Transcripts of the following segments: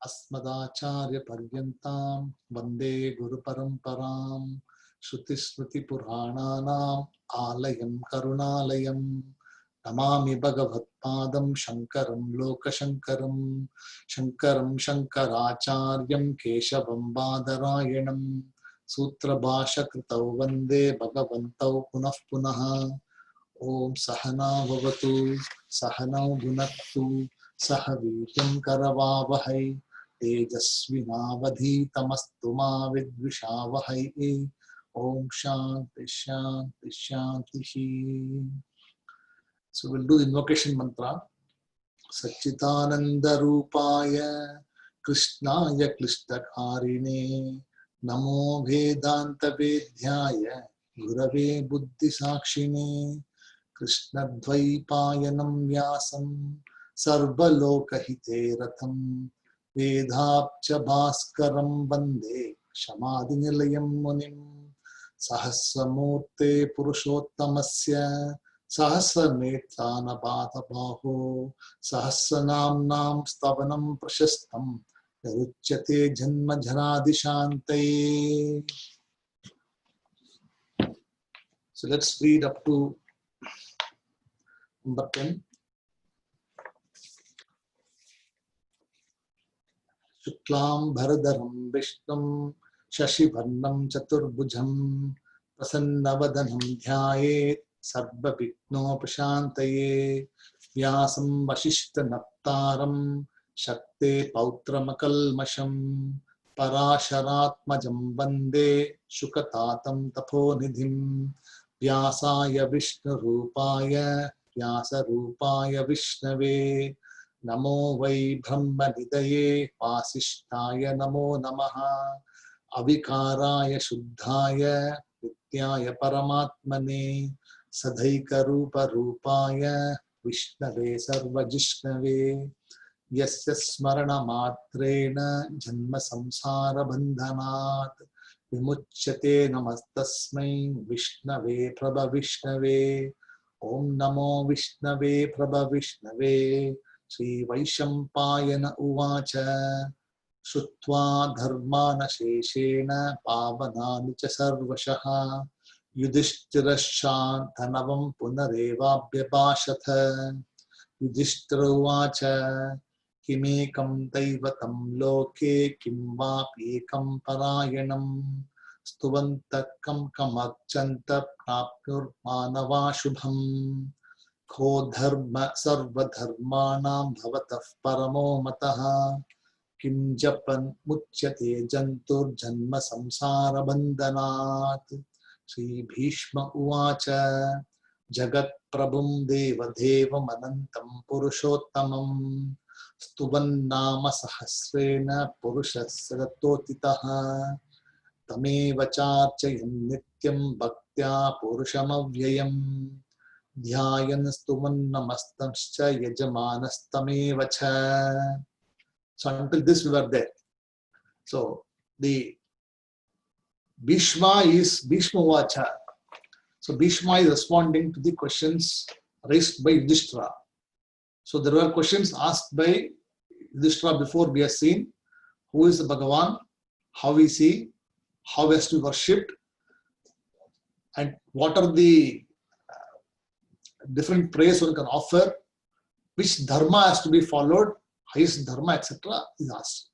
अस्मदाचार्य पर्यन्तां वन्दे गुरुपरम्परां श्रुतिस्मृतिपुराणानाम् आलयं करुणालयं नमामि भगवत्पादं शङ्करं लोकशङ्करं शङ्करं शङ्कराचार्यं केशवं बादरायणं सूत्रभाष्यकृतौ वन्दे भगवन्तौ पुनः पुनः। ओम सहना भवतु सहनौ भुनक्तु सह वीर्यं करवावहै तेजस्विनावधीतमस्तु मा विद्विषावहै। ओम शांति शांति शांति। So we'll do invocation mantra. Satchitananda Rupaya Krishnaya Klishtakarine Namo Vedanta Vedhyaya Gurave Buddhi Sakshine कृष्णद्वैपायनं व्यासं सर्वलोकहिते रतं वेदाब्ज भास्करं वन्दे क्षमादिनिलयं मुनिं सहस्रमूर्ते पुरुषोत्तमस्य सहस्रनेत्रानपातबाहो सहस्रनाम्नां स्तवनं प्रशस्तं यरुच्यते जन्मजरादिशान्तये. So let's read up to Number 10. Shuklam Bharadaram Vishnum Shashivarnam Chaturbhujam Prasannavadanam Dhyayet Sarva Vighnopashantaye Vyasam Vashishta Naptaram Shakte Pautramakalmasham Parasharatmajam Vande Shukatatam Taponidhim Vyasaya Vishnu Rupaya व्यासरूपाय विष्णवे नमो वै ब्रह्मनिधये वासिष्ठाय नमो नमः अविकाराय शुद्धाय विद्याय परमात्मने सदैकरूपरूपाय विष्णवे सर्वजिष्णवे यस्य स्मरणमात्रेण जन्म संसारबन्धनात् विमुच्यते नमस्तस्मै विष्णवे प्रभविष्णवे. ओम नमो विष्णवे प्रभविष्णवे. श्री वैशंपायन उवाच श्रुत्वा धर्मानशेषेण पावनानि च सर्वशः युधिष्ठिरश्चान्तनवं पुनरेवाभ्यभाषत. युधिष्ठिर उवाच किमेकं दैवतं लोके किं वाप्येकं परायणम् स्तुवन्तः कं कमर्चन्तः प्राप्नुर्मानवा शुभम् खो धर्म सर्वधर्माणां भवतः परमो मतः किं जपन् मुच्यते जन्तुर्जन्म संसारबन्धनात्. श्री भीष्म उवाच जगत्प्रभुं देवदेवमनन्तं पुरुषोत्तमं स्तुवन्नाम सहस्रेण पुरुषस्य तमेव चार्चयन् नित्यं भक्त्या पुरुषमव्ययम् ध्यायन् स्तुवन्नमस्तंश्च यजमानस्तमेव च. So until this we were there. So the Bhishma is Bhishma Vacha. So Bhishma is responding to the questions raised by Yudhishthira. So there were questions asked by Yudhishthira before we have seen. Who is the Bhagavan? How is he? How has to be worshipped, and what are the different prayers one can offer, which dharma has to be followed, highest dharma, etc. is asked.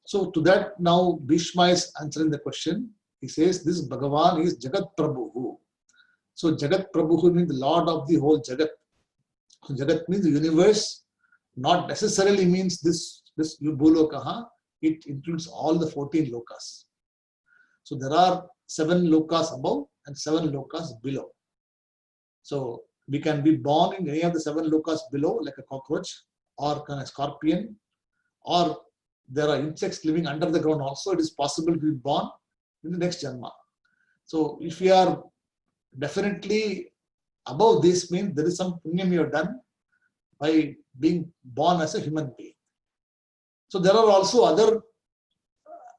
So to that now Bhishma is answering the question. He says this Bhagavan is Jagat Prabhu. So Jagat Prabhu means the Lord of the whole Jagat. So Jagat means the universe, not necessarily means this Bhulokaha. It includes all the 14 lokas. So there are 7 lokas above and 7 lokas below. So we can be born in any of the 7 lokas below, like a cockroach or a scorpion, or there are insects living under the ground also. It is possible to be born in the next janma. So if we are definitely above this, means there is some punyam you have done by being born as a human being. So there are also other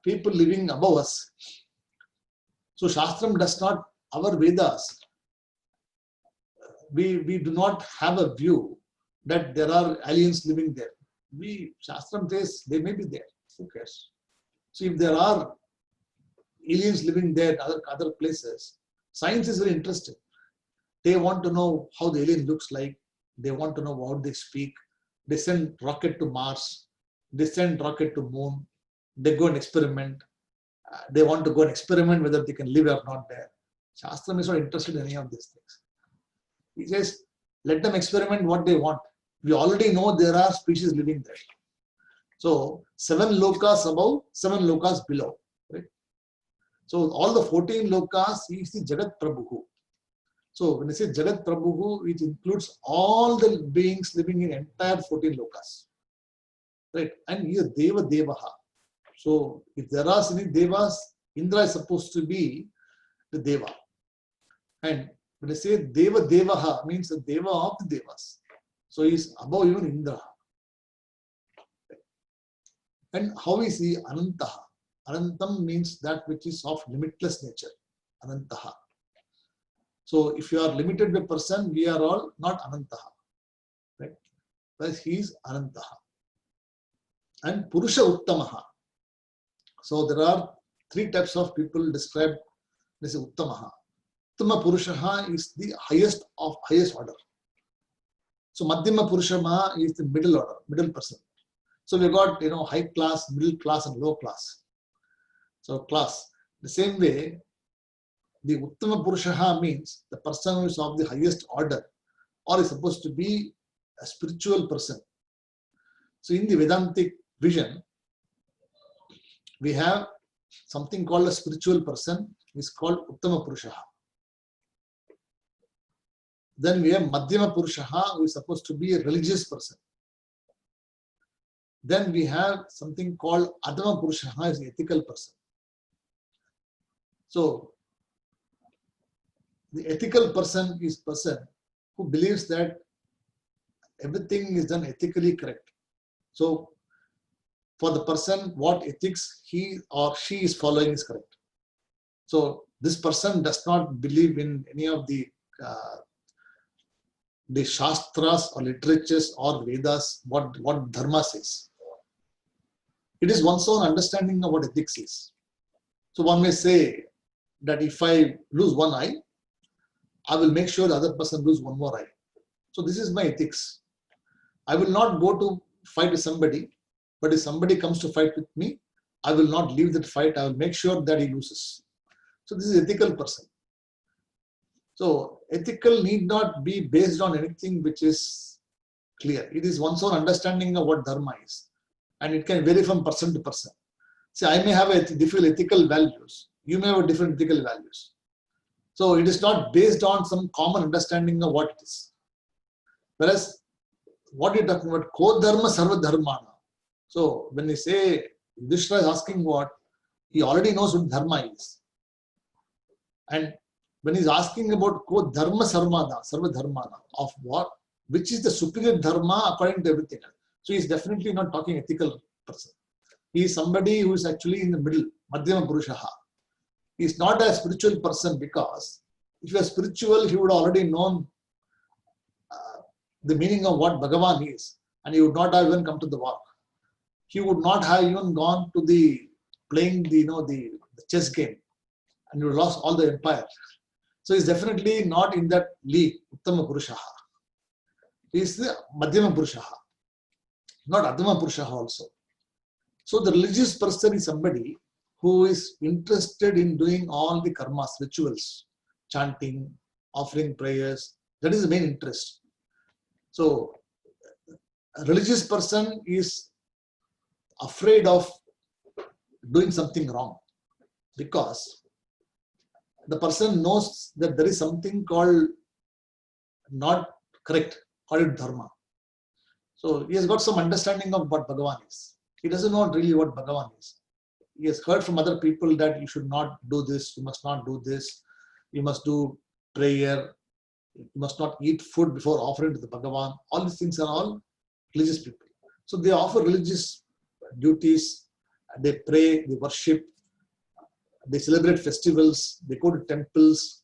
people living above us. So Shastram does not, our Vedas, we do not have a view that there are aliens living there. Shastram says they may be there. Who cares? So if there are aliens living there in other places, science is very interesting. They want to know how the alien looks like. They want to know what they speak. They send rocket to Mars. They send rocket to Moon. They go and experiment. They want to go and experiment whether they can live or not there. Shastram is not interested in any of these things. He says, let them experiment what they want. We already know there are species living there. So 7 lokas above, 7 lokas below. Right? So all the 14 lokas is the Jagat Prabhu. So when I say Jagat Prabhu, it includes all the beings living in entire 14 lokas. Right? And he is Deva Devaha. So if there are any Devas, Indra is supposed to be the Deva. And when I say Deva Devaha, means the Deva of the Devas. So he is above even Indra. And how is he Anantaha? Anantam means that which is of limitless nature. Anantaha. So if you are limited by person, we are all not Anantaha. Right? But he is Anantaha. And Purusha Uttamaha. So there are 3 types of people described as Uttamaha. Uttama Purushaha is the highest order. So Madhyama Purushaha is the middle order, middle person. So we got high class, middle class, and low class. So class. The same way, the Uttama Purushaha means the person who is of the highest order or is supposed to be a spiritual person. So in the Vedantic vision, we have something called a spiritual person, is called Uttama Purushaha. Then we have Madhyama Purushaha, who is supposed to be a religious person. Then we have something called Adama Purushaha, is an ethical person. So the ethical person is person who believes that everything is done ethically correct. So for the person, what ethics he or she is following is correct. So this person does not believe in any of the Shastras or literatures or Vedas, what Dharma says. It is one's own understanding of what ethics is. So one may say that if I lose one eye, I will make sure the other person loses one more eye. So this is my ethics. I will not go to fight with somebody, but if somebody comes to fight with me, I will not leave that fight. I will make sure that he loses. So this is ethical person. So ethical need not be based on anything which is clear. It is one's own understanding of what Dharma is. And it can vary from person to person. See, I may have different ethical values. You may have different ethical values. So it is not based on some common understanding of what it is. Whereas, what you're talking about, Ko Dharma Sarva Dharmana. So when we say, Yudhishthira is asking what, he already knows what Dharma is. And when he's asking about Ko Dharma Sarva Dharmana, of what, which is the superior Dharma according to everything else. So he's definitely not talking ethical person. He is somebody who is actually in the middle, Madhyama Purushaha. He is not a spiritual person because if he was spiritual, he would have already known the meaning of what Bhagavan is, and he would not have even come to the war. He would not have even gone to the playing the chess game, and he would have lost all the empire. So he's definitely not in that league, Uttama Purushaha. He is the Madhyama Purushaha, not Adama Purushaha also. So the religious person is somebody who is interested in doing all the karmas, rituals, chanting, offering prayers. That is the main interest. So a religious person is afraid of doing something wrong because the person knows that there is something called not correct, called dharma. So he has got some understanding of what Bhagavan is. He doesn't know really what Bhagavan is. He has heard from other people that you should not do this, you must not do this, you must do prayer, you must not eat food before offering to the Bhagavan. All these things are all religious people. So they offer religious duties, they pray, they worship, they celebrate festivals, they go to temples,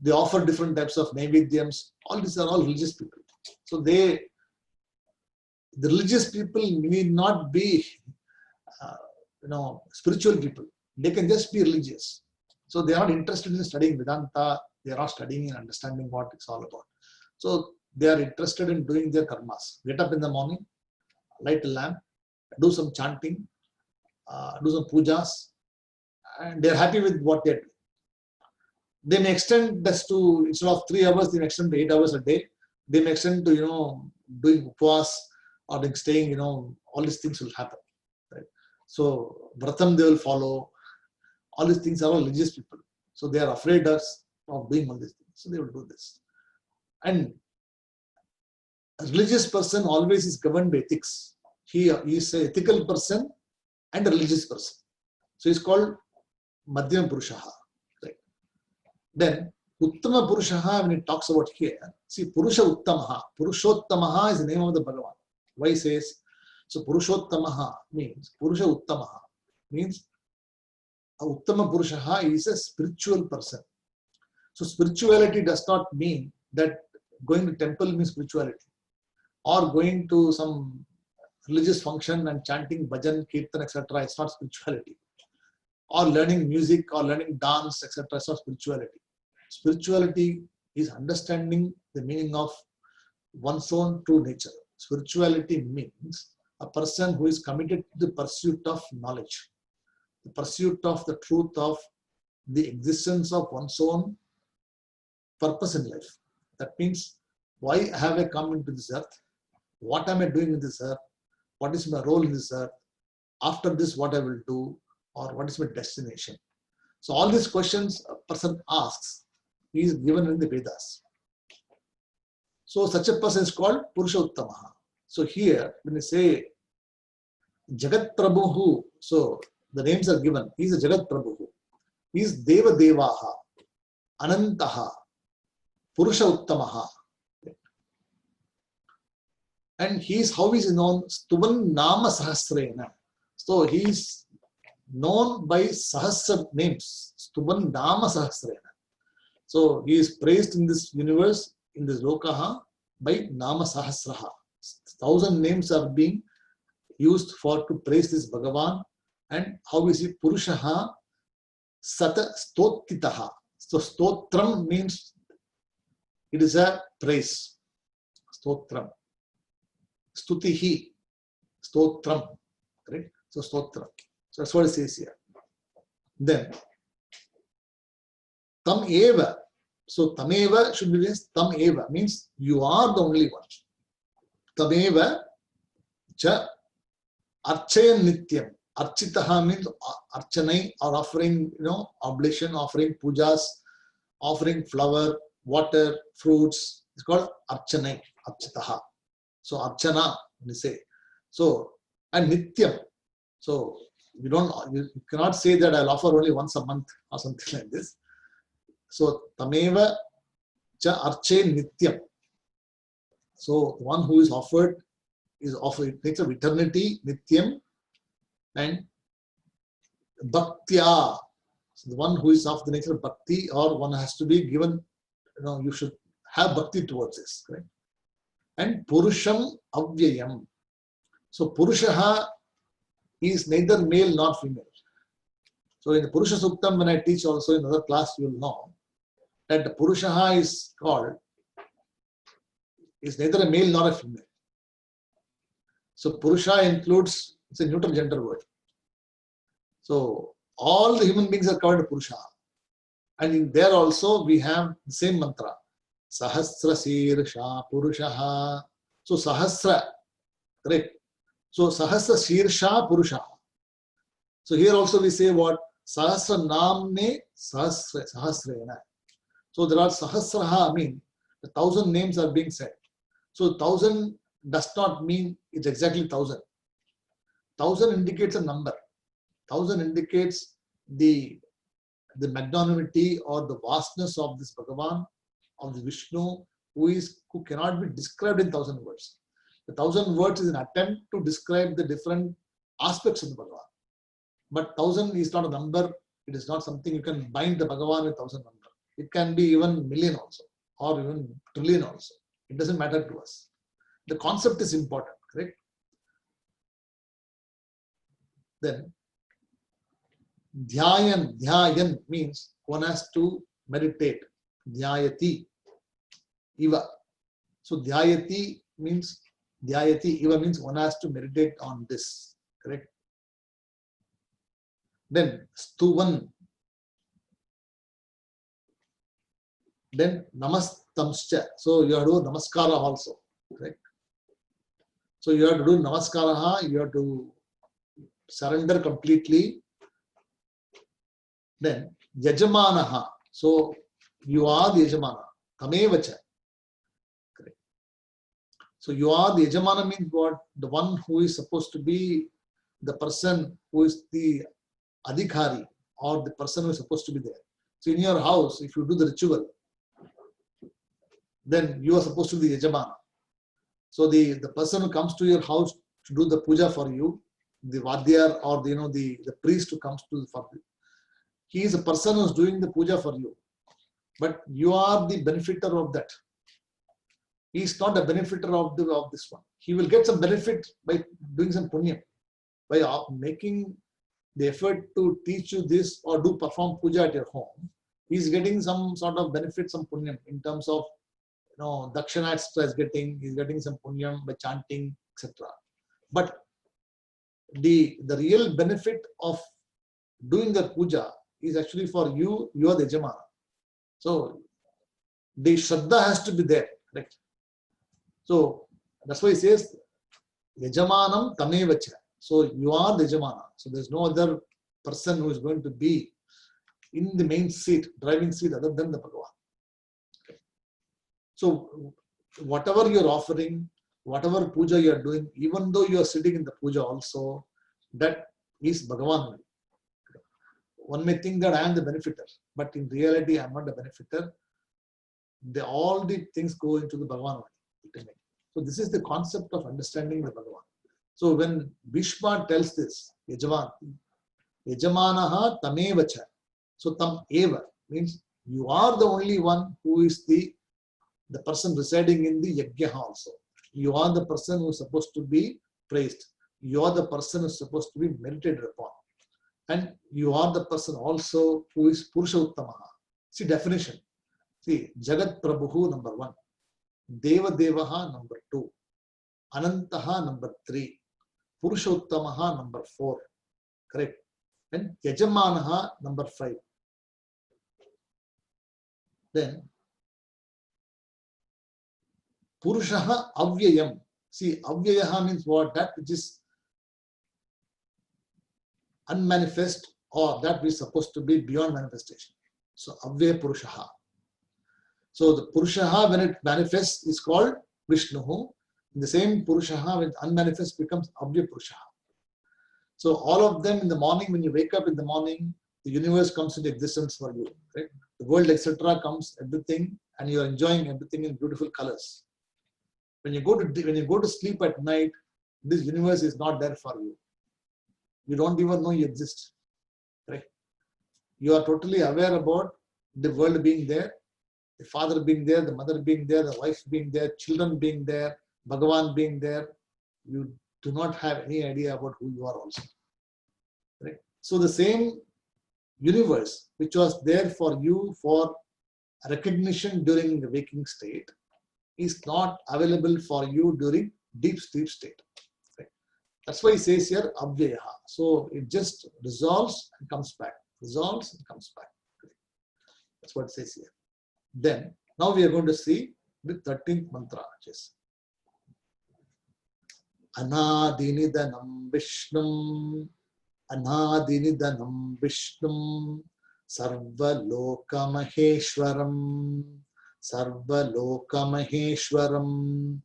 they offer different types of naivedyams. All these are all religious people. So the religious people need not be, spiritual people. They can just be religious. So they are not interested in studying Vedanta. They are not studying and understanding what it's all about. So they are interested in doing their karmas. Get up in the morning, light a lamp, do some chanting, do some pujas, and they're happy with what they're doing. They may extend this to, instead of 3 hours, they may extend to 8 hours a day. They may extend to, doing upvas or like staying, all these things will happen. Right? So, vratam they will follow. All these things are all religious people. So they are afraid of doing all these things. So they will do this. And a religious person always is governed by ethics. He is an ethical person and a religious person. So he's called Madhyam Purushaha. Right? Then Uttama Purushaha, when it talks about here, see Purusha Uttamaha. Purushottamaha is the name of the Bhagavan. Why he says? So Purushottamaha means Purusha Uttamaha means Uttama Purushaha is a spiritual person. So spirituality does not mean that going to temple means spirituality, or going to some religious function and chanting bhajan, kirtan, etc. It's not spirituality. Or learning music or learning dance, etc. It's not spirituality. Spirituality is understanding the meaning of one's own true nature. Spirituality means a person who is committed to the pursuit of knowledge, the pursuit of the truth of the existence of one's own purpose in life. That means, why have I come into this earth? What am I doing in this earth? What is my role in this earth? After this, what I will do? Or what is my destination? So all these questions a person asks is given in the Vedas. So such a person is called Purusha Uttamaha. So here, when we say Jagat Prabhu, so the names are given. He is a Jagat Prabhu. He is Deva Devaha, Anantaha, Purusha Uttamaha. And he is, how is he known? Stuvan Nama Sahasrena. So he is known by Sahasra names. Stuvan Nama Sahasrena. So he is praised in this universe, in this Lokaha, by Nama Sahasraha. 1,000 names are being used to praise this Bhagavan. And how is he? Purushaha Sata Stottitaha. So Stotram means it is a praise. Stotram. Stutihi. Stotram. Correct? So Stotram. So that's what it says here. Then Tam Eva. So Tameva should be Tam Eva means you are the only one. Tameva Cha Archayan Nityam. Architaha means archanai, or offering, oblation, offering pujas, offering flower, water, fruits. It's called archanai, architaha. So archana, we say. So, and nityam. So you cannot say that I'll offer only once a month or something like this. So tameva cha arche nityam. So one who is offered it takes of eternity, nityam. And bhaktya, so the one who is of the nature of bhakti, or one has to be given, you should have bhakti towards this, correct? And purusham avyayam. So purushaha is neither male nor female. So in the Purusha Suktam, when I teach also in another class, you will know that the purushaha is neither a male nor a female. So purusha includes, it's a neutral gender word. So all the human beings are covered in Purusha. And in there also we have the same mantra. Sahasra Sirsha Purushaha. So Sahasra, correct? So Sahasra Sirsha Purushaha. So here also we say what? Sahasra Namne Sahasrena. So there are Sahasraha, mean 1,000 names are being said. So 1,000 does not mean it's exactly 1,000. 1,000 indicates a number. 1,000 indicates the magnanimity or the vastness of this Bhagavan, of the Vishnu, who cannot be described in 1,000 words. The 1,000 words is an attempt to describe the different aspects of the Bhagavan. But 1,000 is not a number. It is not something you can bind the Bhagavan with 1,000 number. It can be even million also, or even trillion also. It doesn't matter to us. The concept is important, correct? Then dhyayan means one has to meditate. Dhyayati iva. So dhyayati iva means one has to meditate on this, correct? Then stuvan. Then namastamscha. So you have to do namaskara also, correct? So you have to do namaskara, you have to surrender completely. Then yajamanaha. So you are the yajamana. Tamevacha. Correct. So you are the yajamana means what? The one who is supposed to be the person who is the adhikari, or the person who is supposed to be there. So in your house, if you do the ritual, then you are supposed to be the yajamana. So the person who comes to your house to do the puja for you, the vadyar or the priest who comes to for you, he is a person who is doing the puja for you, but you are the benefiter of that. He is not a benefiter of this one. He will get some benefit by doing some punya, by making the effort to teach you this or perform puja at your home. He is getting some sort of benefit, some punya in terms of dakshana is getting. He is getting some punya by chanting, etc. But the real benefit of doing the puja is actually for you. You are the yajamana. So the shraddha has to be there, correct? So that's why he says yajamanam tamevacha. So you are the yajamana. So there's no other person who is going to be in the main seat, driving seat, other than the Bhagavan. Okay. So whatever you're offering, whatever puja you are doing, even though you are sitting in the puja also, that is Bhagavan. One may think that I am the benefiter, but in reality I am not the benefiter. All the things go into the Bhagavan. So this is the concept of understanding the Bhagavan. So when Bhishma tells this, Yajamanaha tamevacha. So tam eva means you are the only one who is the person residing in the yajna also. You are the person who is supposed to be praised. You are the person who is supposed to be meditated upon. And you are the person also who is Purusha Uttamaha. See definition. See, Jagat Prabhu number 1. Deva Devaha number 2. Anantaha number 3. Purusha Uttamaha number 4. Correct. And Yajamanaha number 5. Then Purushaha Avyayam. See, Avyayaha means what? That which is unmanifest, or that which is supposed to be beyond manifestation. So Avyaya Purushaha. So the Purushaha, when it manifests, is called Vishnu. The same Purushaha, when it unmanifests, becomes Avyaya Purushaha. So all of them in the morning, when you wake up in the morning, the universe comes into existence for you. Right? The world, etc., comes, everything, and you are enjoying everything in beautiful colors. When you go to sleep at night, this universe is not there for you. You don't even know you exist. Right? You are totally aware about the world being there, the father being there, the mother being there, the wife being there, children being there, Bhagavan being there. You do not have any idea about who you are also. Right? So the same universe which was there for you for recognition during the waking state is not available for you during deep sleep state. Right? That's why he says here Avyayaha. So it just resolves and comes back. Resolves and comes back. That's what it says here. Then, now we are going to see the 13th mantra. Yes. Anadinidanam Vishnum, Anadinidanam Vishnum, Sarvaloka Maheshwaram, Sarvaloka Maheshwaram,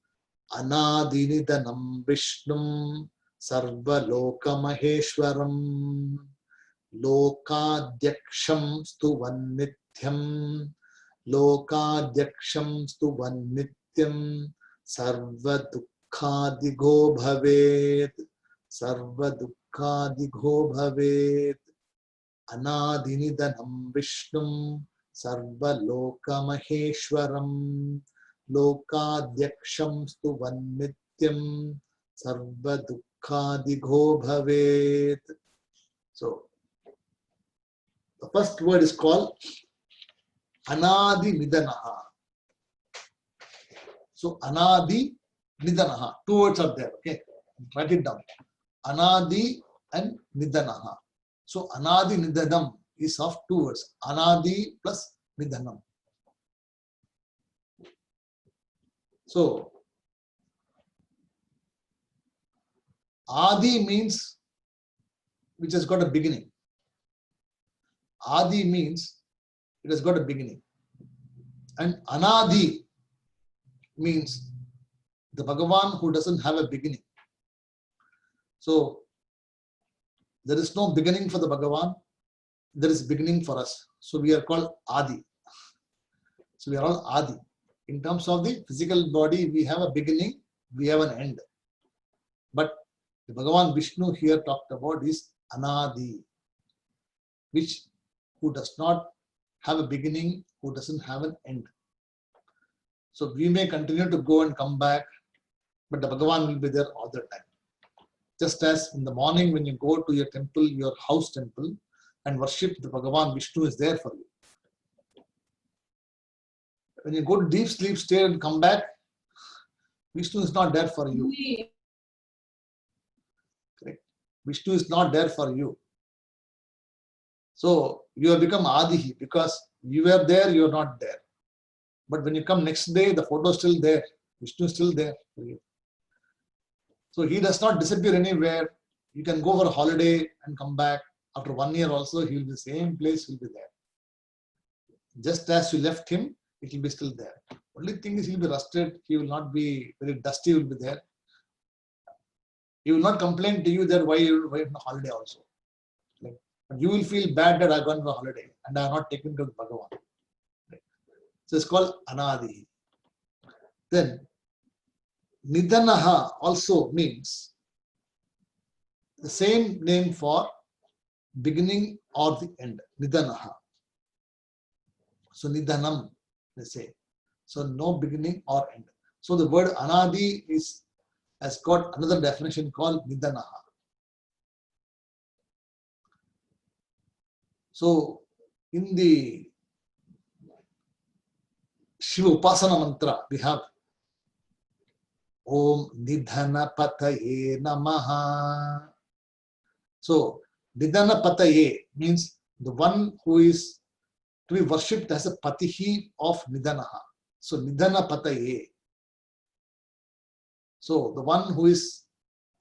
Anadinidanam Vishnum, Sarvaloka Maheshwaram, Lokadhyaksham Stuvannithyam, Lokadhyaksham Stuvannithyam, Sarvadukkhadigo bhavet, Sarvadukkhadigo bhavet, Anadinidanam Vishnum, Sarvaloka Maheshwaram, lokadhyaksham stuvan nityam sarva dukkhadigo bhavet. So the first word is called Anadi Nidanaha. So Anadi Nidanaha. Two words are there. Okay, write it down. Anadi and Nidanaha. So Anadi Nidanam is of two words. Anadi plus Nidanam. So Adi means which has got a beginning. Adi means it has got a beginning. And Anadi means the Bhagavan who doesn't have a beginning. So there is no beginning for the Bhagavan, there is beginning for us. So we are called Adi. So we are all Adi. In terms of the physical body, we have a beginning, we have an end. But the Bhagavan Vishnu here talked about is Anadi, which who does not have a beginning, who doesn't have an end. So we may continue to go and come back, but the Bhagavan will be there all the time. Just as in the morning when you go to your temple, your house temple, and worship, the Bhagavan Vishnu is there for you. When you go to deep sleep state and come back, Vishnu is not there for you. Correct? Vishnu is not there for you. So you have become Adihi because you were there, you are not there. But when you come next day, the photo is still there. Vishnu is still there for you. So he does not disappear anywhere. You can go for a holiday and come back. After 1 year also, he will be the same place, he will be there. Just as you left him, it will be still there. Only thing is he will be rusted. He will not be very dusty, he will be there. He will not complain to you that why you are on a holiday also. Like, but you will feel bad that I have gone on a holiday and I have not taken to the Bhagavan. So it's called Anadi. Then Nidanaha also means the same name for beginning or the end. Nidanaha. So Nidanam, they say. So no beginning or end. So the word Anadi has got another definition called Nidanaha. So in the Shiva Upasana mantra, we have Om Nidhana Pataye Namaha. So Nidhana Pataye means the one who is to be worshipped as a Patihi of Nidanaha. So Nidhana Pataye. So the one who is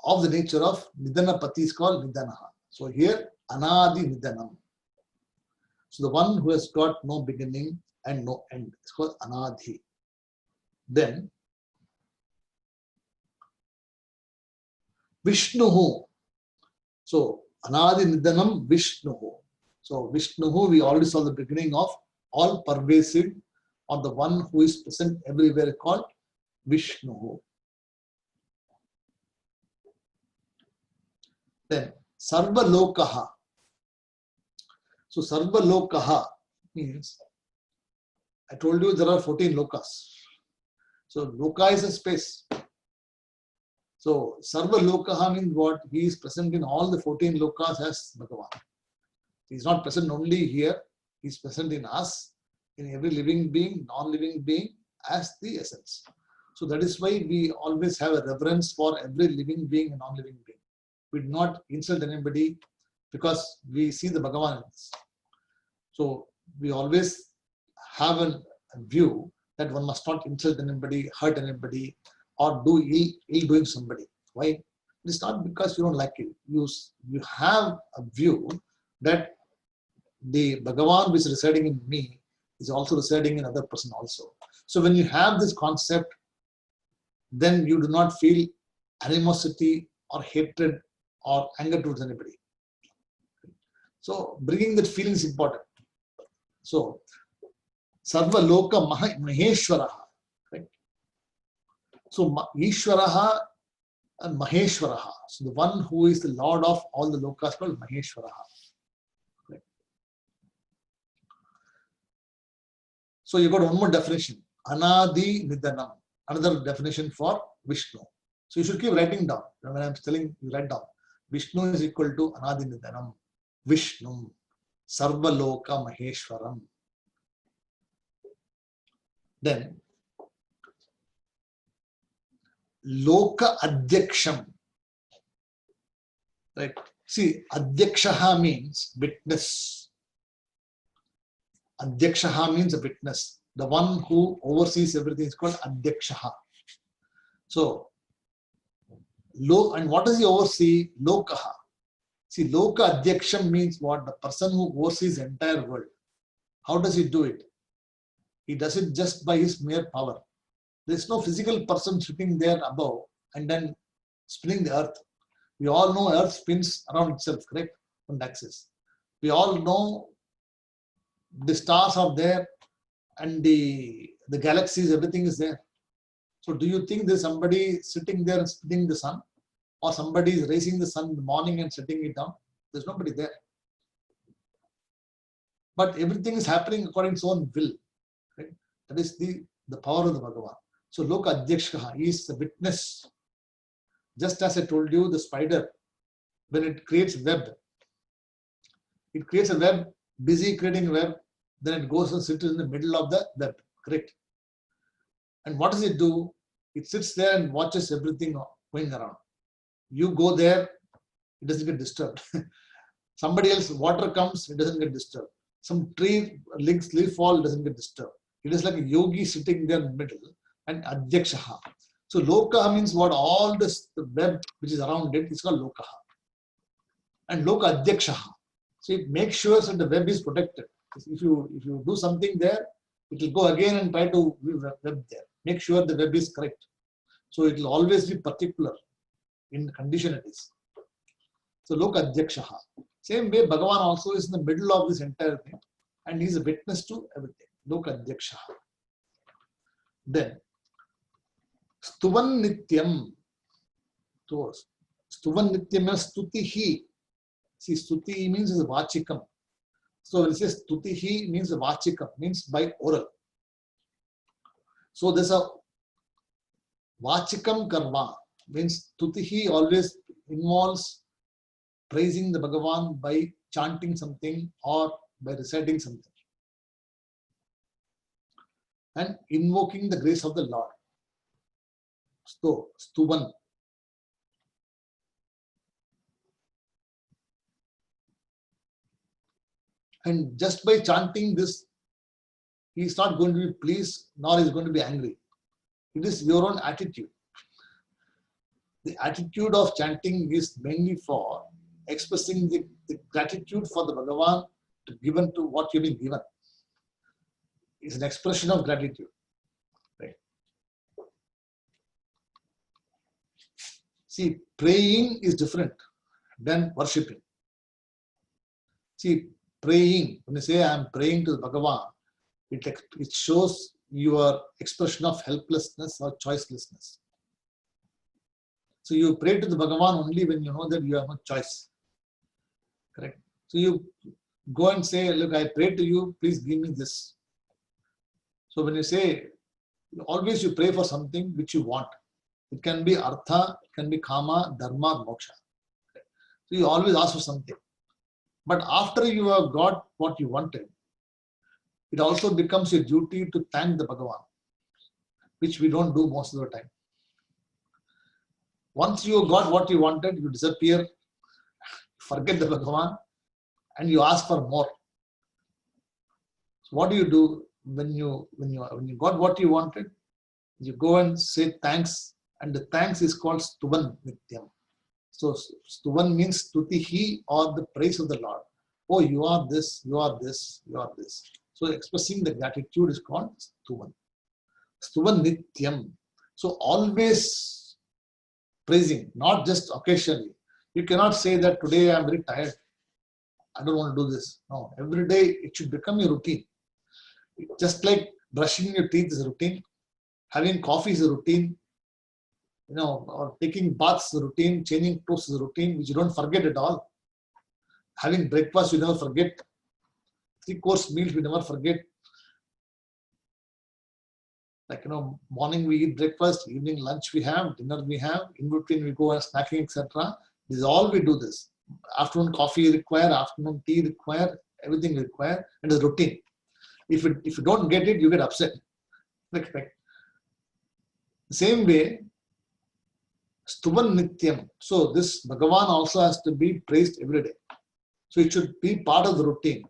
of the nature of Nidhana Pati is called Nidanaha. So here Anadi Nidanam. So the one who has got no beginning and no end. It's called Anadhi. Then Vishnuhu. So Anadi Nidanam Vishnuhu. So Vishnuhu, we already saw the beginning of all pervasive, or the one who is present everywhere called Vishnuhu. Then Sarva Lokaha. So Sarva Lokaha means, I told you there are 14 lokas. So loka is a space. So Sarva Lokaha means what? He is present in all the 14 lokas as Bhagavan. He is not present only here. He is present in us, in every living being, non-living being as the essence. So that is why we always have a reverence for every living being and non-living being. We do not insult anybody because we see the Bhagavan in us. So we always have a view that one must not insult anybody, hurt anybody, or do ill doing somebody. Why? It's not because you don't like it. You have a view that the Bhagavan which is residing in me is also residing in another person also. So when you have this concept, then you do not feel animosity or hatred or anger towards anybody. So bringing that feeling is important. So Sarva Loka Maheshwaraha. Right? So Ishwaraha and Maheshwaraha. So the one who is the Lord of all the lokas called Maheshwaraha. Right? So you got one more definition. Anadi Nidanam. Another definition for Vishnu. So you should keep writing down. When I'm telling you, write down. Vishnu is equal to Anadi Nidanam. Vishnu. Sarvaloka Maheshwaram. Then Loka Adhyaksham. Right. See, Adhyakshaha means witness. Adhyakshaha means a witness. The one who oversees everything is called Adhyakshaha. So, and what does he oversee? Lokaha. See, Loka Adhyaksham means what? The person who oversees the entire world. How does he do it? He does it just by his mere power. There is no physical person sitting there above and then spinning the earth. We all know earth spins around itself, correct? On the axis. We all know the stars are there and the galaxies, everything is there. So do you think there's somebody sitting there and spinning the sun? Or somebody is raising the sun in the morning and setting it down? There's nobody there. But everything is happening according to its own will. Right? That is the power of the Bhagavan. So Loka Adhyakshah is the witness. Just as I told you, the spider, when it creates web, it creates a web, busy creating a web, then it goes and sits in the middle of the web, correct? And what does it do? It sits there and watches everything going around. You go there, it doesn't get disturbed. Somebody else, water comes, it doesn't get disturbed. Some tree, leaf fall, it doesn't get disturbed. It is like a yogi sitting there in the middle and Adhyakshaha. So Lokaha means what? All this, the web which is around it is called Lokaha. And Loka Adhyakshaha. So it makes sure that the web is protected. If you do something there, it will go again and try to web there. Make sure the web is correct. So it will always be particular in the condition it is. So Loka Adhyakshaha. Same way Bhagavan also is in the middle of this entire thing and he is a witness to everything. Loka Adhyakshaha. Then Stuvan Nityam. Stuvan Nityam is Stutihi. See, Stuti means is a Vachikam. So when it says Stutihi means a Vachikam, means by oral. So there's a Vachikam Karma, means Stutihi always involves praising the Bhagavan by chanting something or by reciting something. And invoking the grace of the Lord. So, Stuvan. And just by chanting this, he is not going to be pleased, nor is going to be angry. It is your own attitude. The attitude of chanting is mainly for expressing the gratitude for the Bhagavan given to what you've been given. It's an expression of gratitude. Right? See, praying is different than worshipping. See, praying, when you say I am praying to the Bhagavan, it shows your expression of helplessness or choicelessness. So you pray to the Bhagavan only when you know that you have no choice. Correct? So you go and say, look, I pray to you, please give me this. So when you say, always you pray for something which you want. It can be artha, it can be kama, dharma, moksha. So you always ask for something. But after you have got what you wanted, it also becomes your duty to thank the Bhagavan, which we don't do most of the time. Once you got what you wanted, you disappear, forget the Bhagavan, and you ask for more. So what do you do when you got what you wanted? You go and say thanks, and the thanks is called Stuvan Nityam. So Stuvan means Stutihi, or the praise of the Lord. Oh, you are this, you are this, you are this. So expressing the gratitude is called Stuvan. Stuvan Nityam. So always praising, not just occasionally. You cannot say that today I am very tired. I don't want to do this. No, every day it should become a routine. Just like brushing your teeth is a routine, having coffee is a routine, or taking baths is a routine, changing clothes is a routine, which you don't forget at all. Having breakfast, you never forget. 3-course meals, we never forget. Like, morning we eat breakfast, evening lunch we have, dinner we have, in between we go and snacking, etc. This is all we do this. Afternoon coffee require, afternoon tea require, everything require. It is routine. If you don't get it, you get upset. Right. Same way, Stuvan Nityam. So this Bhagavan also has to be praised every day. So it should be part of the routine.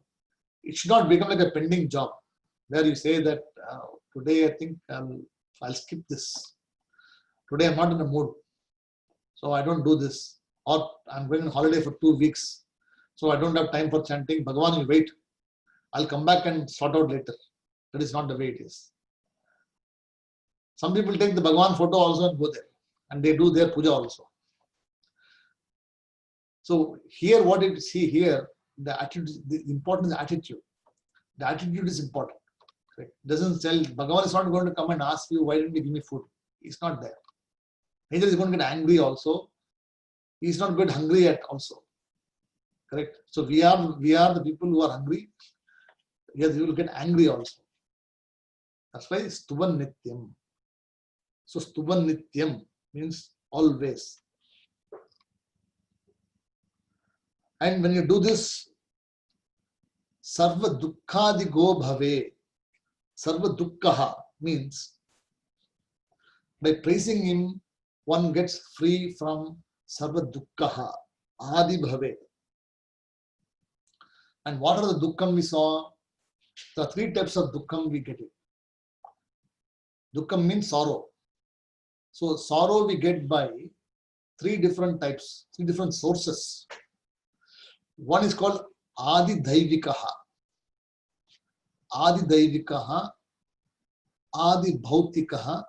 It should not become like a pending job where you say that today I think I'll skip this. Today I'm not in the mood, so I don't do this. Or I'm going on holiday for 2 weeks, so I don't have time for chanting. Bhagavan will wait. I'll come back and sort out later. That is not the way it is. Some people take the Bhagavan photo also and go there, and they do their puja also. So here, what you see here, the attitude, the important attitude. The attitude is important. Right? Doesn't tell Bhagavan is not going to come and ask you why didn't you give me food. It's not there. Neither is going to get angry also. He's not going to get hungry yet also. Correct. So we are the people who are hungry. Yes, you will get angry also. That's why Stuvan Nityam. So Stuvan Nityam means always. And when you do this, Sarva Dukkhadigo Bhave. Sarva Dukkha means by praising him, one gets free from Sarva Dukkha, Adi Bhave. And what are the Dukkham we saw? The 3 types of Dukkham we get it. Dukkham means sorrow. So sorrow we get by 3 different types, 3 different sources. One is called Adi Daivikaha. Adi Daivikaha, Adi Bhautikaha,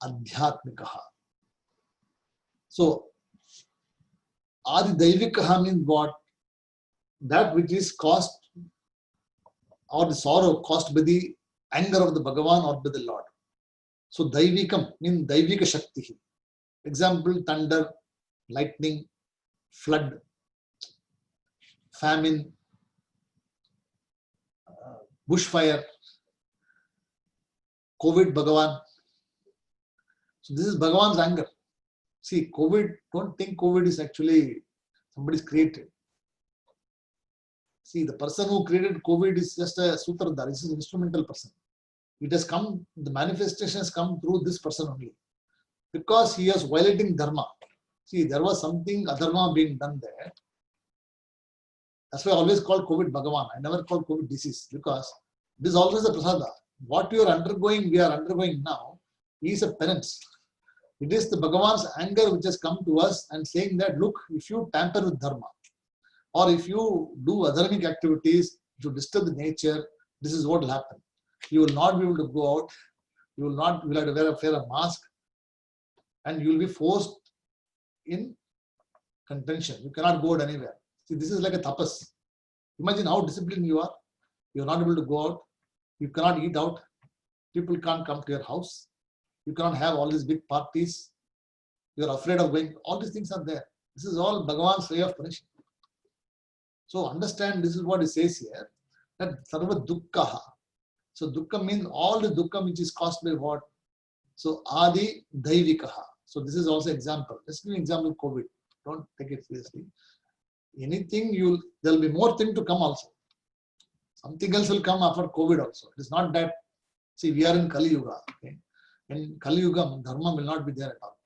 Adhyatmikaha. So Adi Daivikaha means what? That which is caused, or the sorrow caused by the anger of the Bhagavan or by the Lord. So Daivikam means Daivika Shakti. Example, thunder, lightning, flood, famine, bushfire, COVID, Bhagavan. So this is Bhagavan's anger. See, COVID, don't think COVID is actually somebody's created. See, the person who created COVID is just a sutradhar. This is an instrumental person. It has come, the manifestation has come through this person only. Because he is violating dharma. See, there was something adharma being done there. That's why I always call COVID Bhagavan. I never call COVID disease, because this also is a prasada. What you are undergoing, we are undergoing now, is a penance. It is the Bhagavan's anger which has come to us and saying that, look, if you tamper with dharma, or if you do adharmic activities, if you disturb the nature, this is what will happen. You will not be able to go out. You will have to wear a mask, and you will be forced in contention. You cannot go out anywhere. See, this is like a tapas. Imagine how disciplined you are. You are not able to go out. You cannot eat out. People can't come to your house. You cannot have all these big parties. You are afraid of going. All these things are there. This is all Bhagavan's way of punishing. So understand, this is what it says here, that Sarva Dukkha. So Dukkha means all the Dukkha which is caused by what? So Adi Daivikaha. So this is also example. Let's give an example of COVID. Don't take it seriously. Anything there will be more thing to come also. Something else will come after COVID also. It is not that, see, we are in Kali Yuga. Okay? In Kali Yuga, Dharma will not be there at all.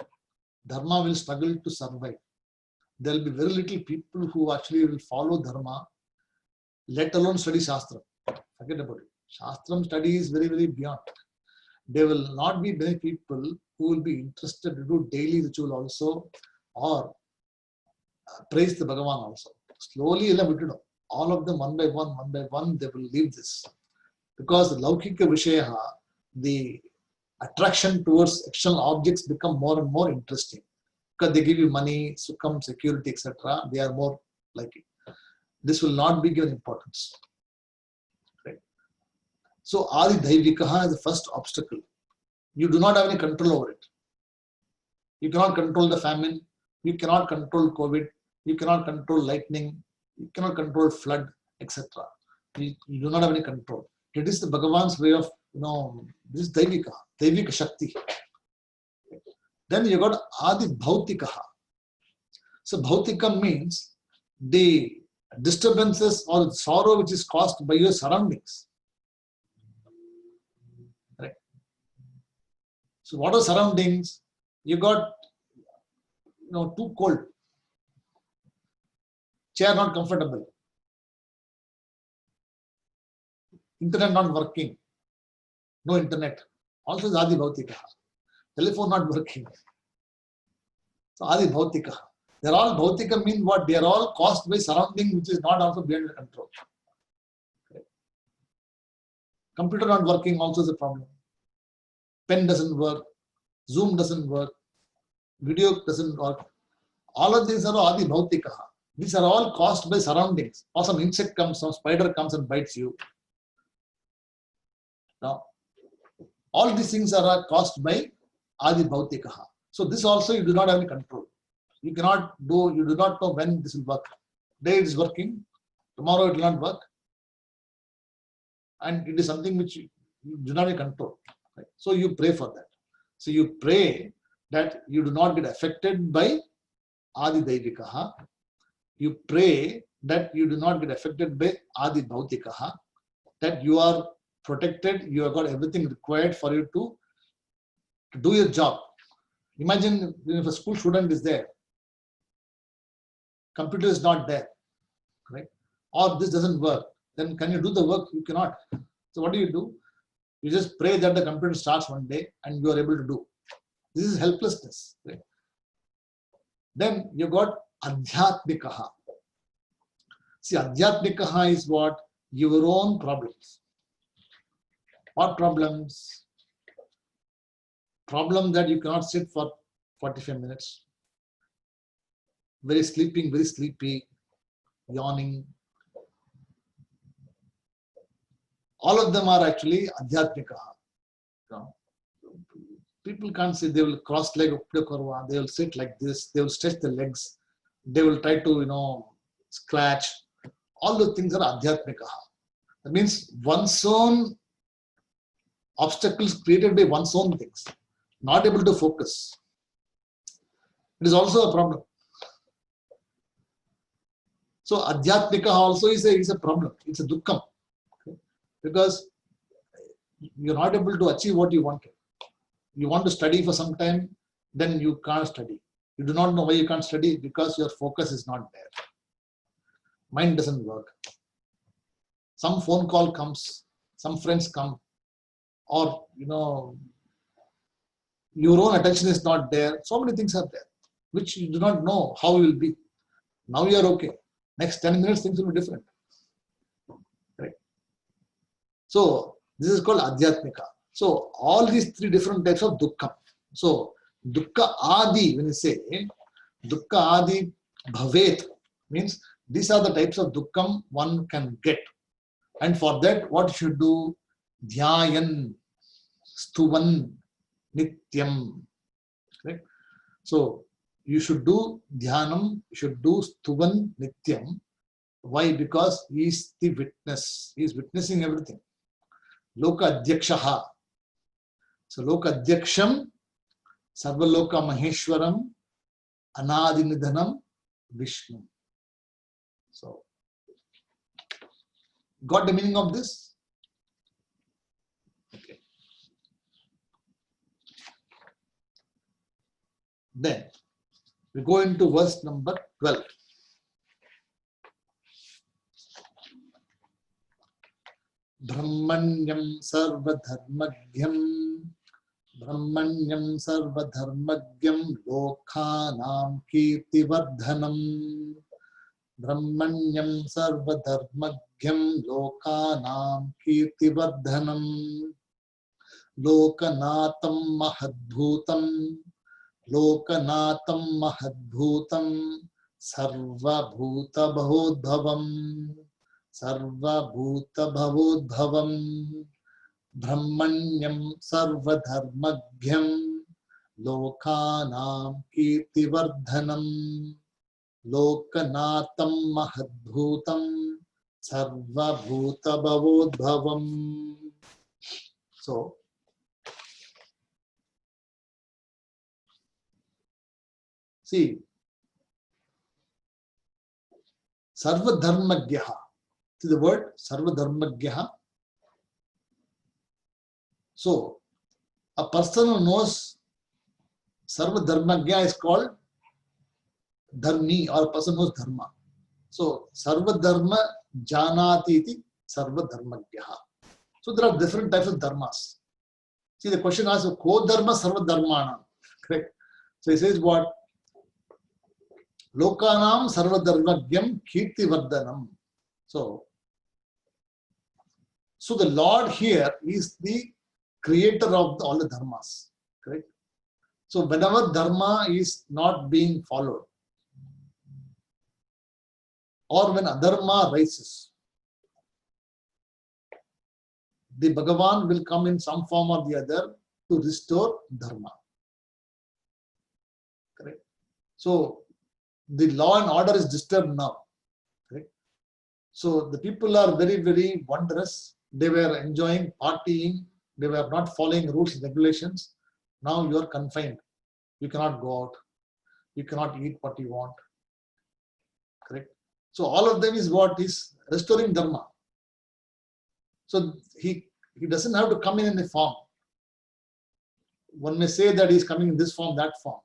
Dharma will struggle to survive. There will be very little people who actually will follow Dharma, let alone study Shastra. Forget about it. Shastram study is very, very beyond. There will not be many people who will be interested to do daily ritual also, or praise the Bhagavan also. Slowly, all of them one by one, they will leave this. Because Laukika Vishayaha, the attraction towards external objects become more and more interesting. Because they give you money, sukham, security, etc. They are more like it. This will not be given importance. Right? So Adi Daivikaha is the first obstacle. You do not have any control over it. You cannot control the famine. You cannot control COVID. You cannot control lightning. You cannot control flood, etc. You do not have any control. It is the Bhagavan's way of this is Daivika Shakti. Then you got Adi Bhautikaha. So Bhautika means the disturbances or sorrow which is caused by your surroundings. Right? So what are surroundings? You got too cold, chair not comfortable, internet not working, no internet. Also is Adi Bhautika. Telephone not working. So Adi Bhautika. They're all Bhautika mean what? They are all caused by surrounding which is not also beyond your control. Okay. Computer not working also is a problem. Pen doesn't work. Zoom doesn't work. Video doesn't work. All of these are Adi Bhautika. These are all caused by surroundings. Or some insect comes, some spider comes and bites you. Now, all these things are caused by Adi Bhautika. So this also you do not have any control. You do not know when this will work. Today it is working, tomorrow it will not work. And it is something which you do not have control. Right? So you pray for that. So you pray that you do not get affected by Adi Daivikaha. You pray that you do not get affected by Adi Bhautikaha, that you are protected, you have got everything required for you to do your job. Imagine if a school student is there, computer is not there, right? Or this doesn't work, then can you do the work? You cannot. So what do? You just pray that the computer starts one day and you are able to do. This is helplessness. Right? Then you got Adhyatmikaha. See, Adhyatmikaha is what? Your own problems. What problems? Problem that you cannot sit for 45 minutes. Very sleepy, yawning. All of them are actually Adhyatmikaha. People can't sit, they will cross leg, they will sit like this, they will stretch the legs, they will try to, scratch. All those things are Adhyatmikaha. That means one's own obstacles created by one's own things. Not able to focus. It is also a problem. So Adhyatmika also is a problem. It's a dukkham. Okay? Because you're not able to achieve what you wanted. You want to study for some time, then you can't study. You do not know why you can't study, because your focus is not there. Mind doesn't work. Some phone call comes, some friends come, or your own attention is not there. So many things are there, which you do not know how you will be. Now you are okay. Next 10 minutes, things will be different. Right? So this is called Adhyatmika. So all these three different types of dukkha. So dukkha adi, when you say dukkha adi bhavet, means these are the types of dukkham one can get. And for that, what you should do? Dhyayan, stuvan, nityam. Right? So you should do dhyanam, you should do stuvan, nityam. Why? Because he is the witness. He is witnessing everything. Loka adhyakshaha. So Loka adhyaksham, sarvaloka maheshwaram, anadinidhanam, Vishnu. So, got the meaning of this? Okay. Then we go into verse number 12. Brahmanyam sarvadharmagyam, Brahmanyam sarvadharmagyam, lokhanam kirtivardhanam. Brahmanyam sarvadharmagyam, lokhanam kirtivardhanam. Lokanatam mahadbhutam, Lokanatam mahadbhutam, sarva bhuta bhavodbhavam, sarva bhuta bhavodbhavam. Brahmanyam sarvadharmagyam, lokhanam kirtivardhanam, lokanatam mahadbhutam, sarva bhuta bhavodbhavam. So, see, Sarva Dharmagyaha. See the word Sarva Dharmagyaha. So, a person who knows Sarva Dharmagya is called Dharmi, or a person who knows Dharma. So, Sarva Dharma Janati iti Sarva Dharmagyaha. So, there are different types of dharmas. See, the question asks, Ko Dharma Sarva Dharmana. Correct? So, he says what? Lokanam Sarva Dharmagyam Kirti Vardhanam. So, the Lord here is the creator of all the dharmas. Correct? So, whenever dharma is not being followed, or when adharma rises, the Bhagavan will come in some form or the other to restore dharma. Correct? So, the law and order is disturbed now. Correct? So, the people are very, very wondrous. They were enjoying partying. They were not following rules and regulations. Now you are confined. You cannot go out. You cannot eat what you want. Correct? So, all of them is what is restoring dharma. So, he doesn't have to come in a form. One may say that he is coming in this form, that form.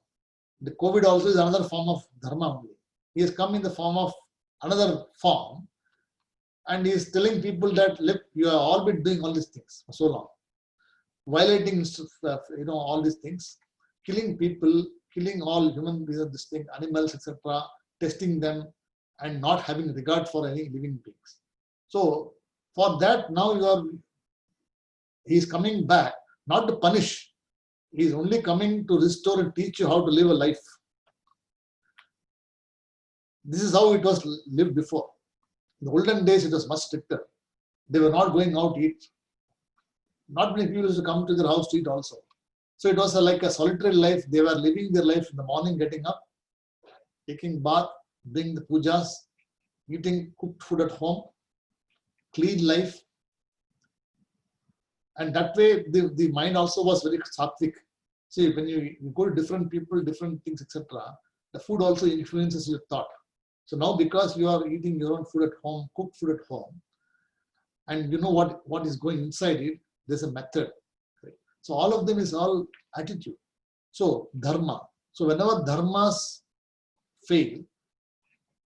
The COVID also is another form of dharma only. He has come in the form of another form, and he is telling people that, look, you have all been doing all these things for so long, violating all these things, killing people, killing all human beings, this thing, animals, etc., testing them, and not having regard for any living beings. So for that, now he is coming back not to punish. He is only coming to restore and teach you how to live a life. This is how it was lived before. In the olden days, it was much stricter. They were not going out to eat. Not many people used to come to their house to eat also. So it was like a solitary life. They were living their life in the morning, getting up, taking bath, doing the pujas, eating cooked food at home, clean life. And that way, the mind also was very sattvic. See, when you go to different people, different things, etc., the food also influences your thought. So now, because you are eating your own food at home, cooked food at home, and you know what is going inside it, there's a method. Right? So all of them is all attitude. So dharma. So whenever dharmas fail,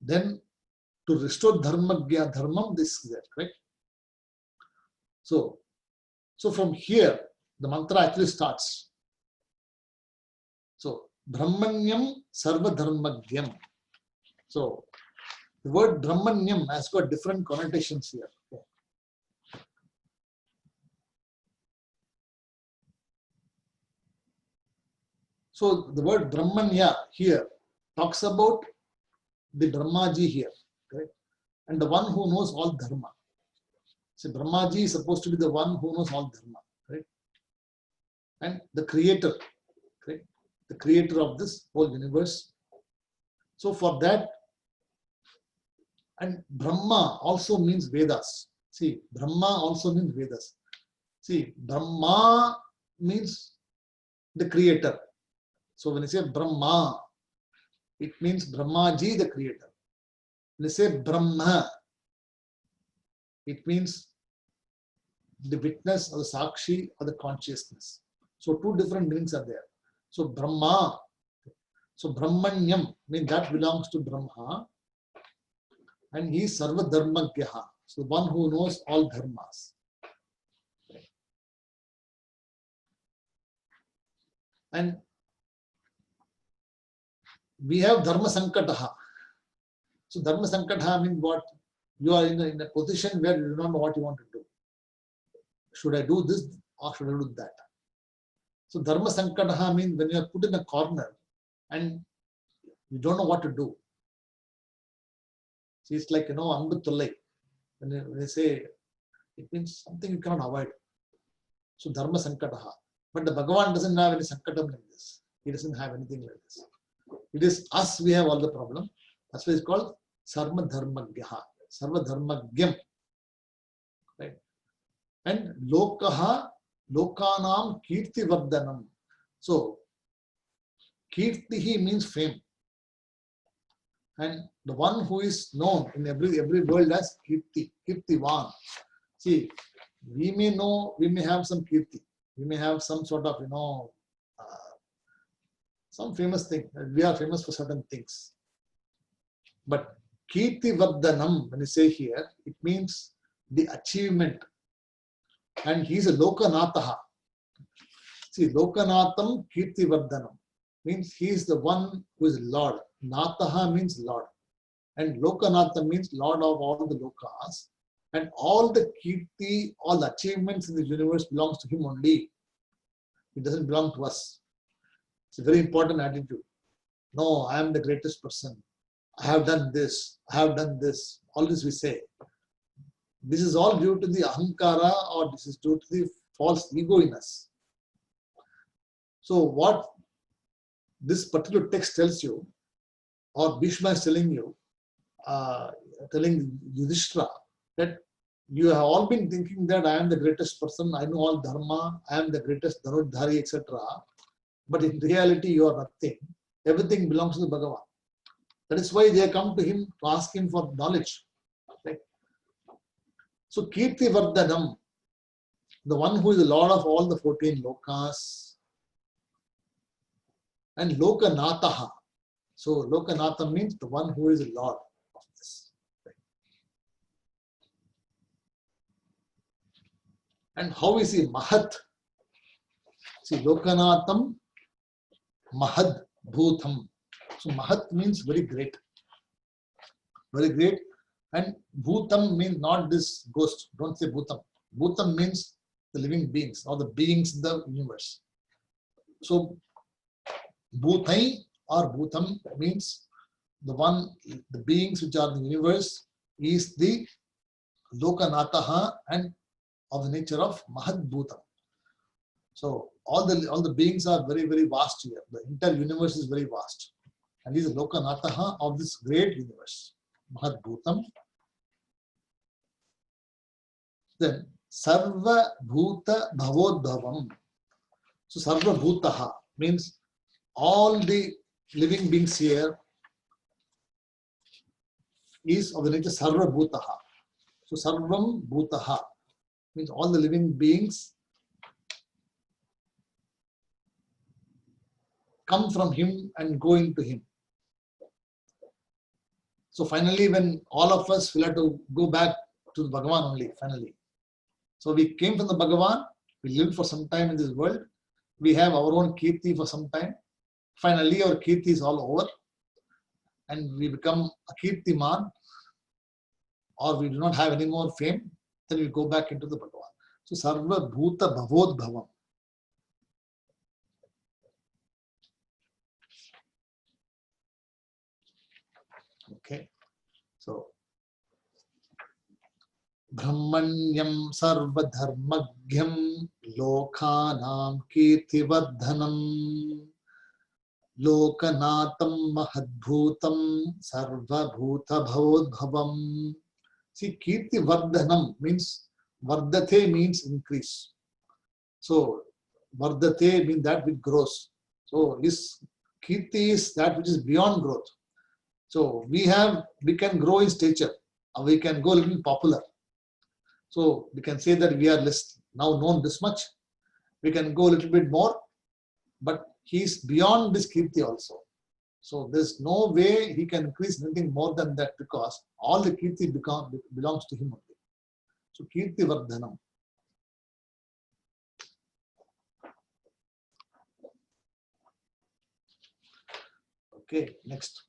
then to restore dharmam, this is there, correct? So from here, the mantra actually starts. So, Brahmanyam Sarva Dharmagyam. So, the word Brahmanyam has got different connotations here. Okay. So, the word Brahmanya here talks about the Brahmaji here, correct? And the one who knows all Dharma. So, Brahmaji is supposed to be the one who knows all Dharma, right? And the creator, correct? The creator of this whole universe. So for that, and Brahma also means Vedas. See, Brahma also means Vedas. See, Brahma means the creator. So when you say Brahma, it means Brahmaji, the creator. When you say Brahma, it means the witness or the Sakshi or the consciousness. So two different meanings are there. So Brahma, so Brahmanyam means that belongs to Brahma, and he is Sarva Dharmagyaha, so the one who knows all dharmas. And we have Dharma Sankataha. So Dharma Sankataha means what? You are in a position where you don't know what you want to do. Should I do this or should I do that? So Dharma Sankataha means when you are put in a corner and you don't know what to do. So it's like, Anbu Thullai. When they say, it means something you cannot avoid. So Dharma Sankataha. But the Bhagavan doesn't have any Sankatam like this. He doesn't have anything like this. It is us, we have all the problem. That's why it's called Sarva Dharmagyaha. Sarva Dharmagyam. Right? And Lokaha Lokanam Kirti Vardhanam. So, Kirtihi means fame. And the one who is known in every world as Kirti, Kirtivan. See, we may know, we may have some Kirti. We may have some sort of, some famous thing. We are famous for certain things. But Kirti Vardhanam, when you say here, it means the achievement. And he is a Lokanataha. See, Lokanatham Kirti Vardhanam means he is the one who is Lord. Nataha means Lord. And Lokanatha means Lord of all the Lokas. And all the Kirti, all the achievements in the universe belongs to him only. It doesn't belong to us. It's a very important attitude. No, I am the greatest person. I have done this. I have done this. All this we say. This is all due to the ahankara, or this is due to the false ego in us. So what this particular text tells you, or Bhishma is telling you, telling Yudhishthira, that you have all been thinking that I am the greatest person, I know all dharma, I am the greatest dhanurdhari, etc. But in reality, you are nothing. Everything belongs to the Bhagavan. That is why they come to him to ask him for knowledge. Right? So, Kirti Vardhanam, the one who is the Lord of all the 14 lokas, and Lokanataha. So, Lokanatha means the one who is the Lord of this. Right? And how is he Mahat? See, Lokanatham, Mahad Bhutam. So, Mahat means very great. Very great. And Bhutam means not this ghost. Don't say Bhutam. Bhutam means the living beings or the beings in the universe. So, Bhutai or Bhutam means the beings which are in the universe is the Lokanataha and of the nature of Mahad Bhutam. So, all the beings are very, very vast here. The entire universe is very vast. And he is the Lokanataha of this great universe. Mahad Bhutam. Then Sarva Bhuta Bhavodbhavam. So Sarva Bhutaha means all the living beings here is of the nature Sarva Bhutaha. So Sarvam Bhutaha means all the living beings come from him and go into him. So finally, when all of us will have to go back to the Bhagavan only, finally. So we came from the Bhagavan, we lived for some time in this world, we have our own Kirti for some time. Finally, our Kirti is all over and we become a Kirtiman, or we do not have any more fame, then we go back into the Bhagavan. So Sarva Bhuta Bhavodbhavam. Okay, so Brahmanyam Sarvadharmagyam Lokanam Kirtivardhanam Lokanatam Mahadbhutam Sarvabhuta Bhavodbhavam. See, Kirtivardhanam means Vardate means increase. So Vardate means that which grows. So this Kirti is that which is beyond growth. So we can grow in stature, or we can go a little popular. So we can say that we are less now known this much. We can go a little bit more, but he is beyond this Kirti also. So there's no way he can increase anything more than that, because all the Kirti belongs to him only. So Kirti Vardhanam. Okay, next.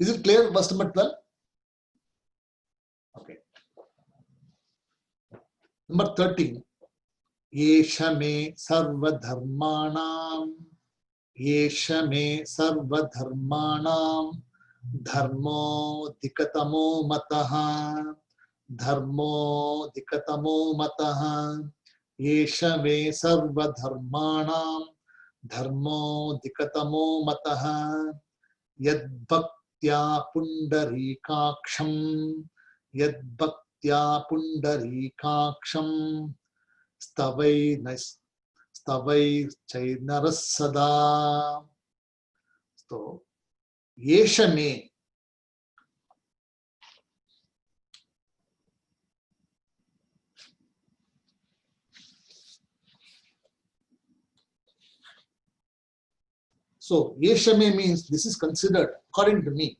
Is it clear, verse number 12? Okay. Number 13. Yesha me sarva dharmanam. Yesha me sarva dharmanam. Dharmo dikatamo mataha. Dharmo dikatamo mataha. Yesha me sarva dharmanam. Dharmo dikatamo mataha. Yad bhakti Pundarikaksham Yad bhaktya pundarikaksham stavai chainaras sada. So, yesha me. So, yeshame means this is considered, according to me,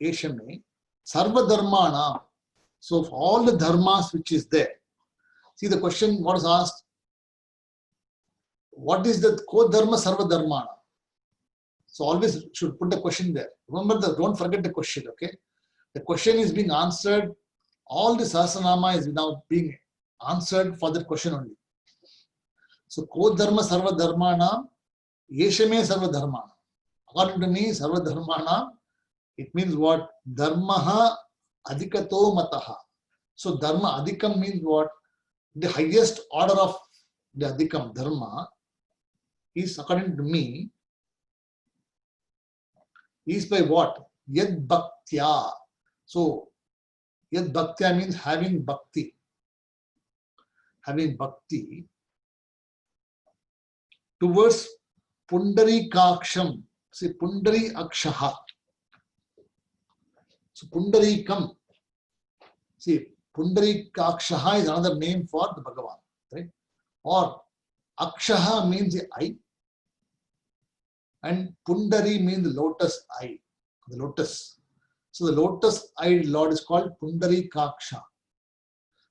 yeshame, sarva dharmana. So, for all the dharmas which is there. See the question what is asked, what is the ko-dharma sarva dharmana? So, always should put the question there. Remember, don't forget the question, okay? The question is being answered, all the Sahasranama is now being answered for that question only. So, ko-dharma sarva dharmana, yeshame sarva dharmana. According to me, sarva dharmana, it means what? Dharmaha adhikato mataha. So dharma adhikam means what? The highest order of the adhikam dharma is, according to me, is by what? Yad bhaktya. So yad bhaktya means having bhakti. Having bhakti towards pundarikaksham. See, pundari akshaha. So pundarikam. See, pundarikakshaha is another name for the Bhagavan, right? Or akshaha means the eye, and pundari means the lotus eye, the lotus. So the lotus-eyed Lord is called Pundarikaksha.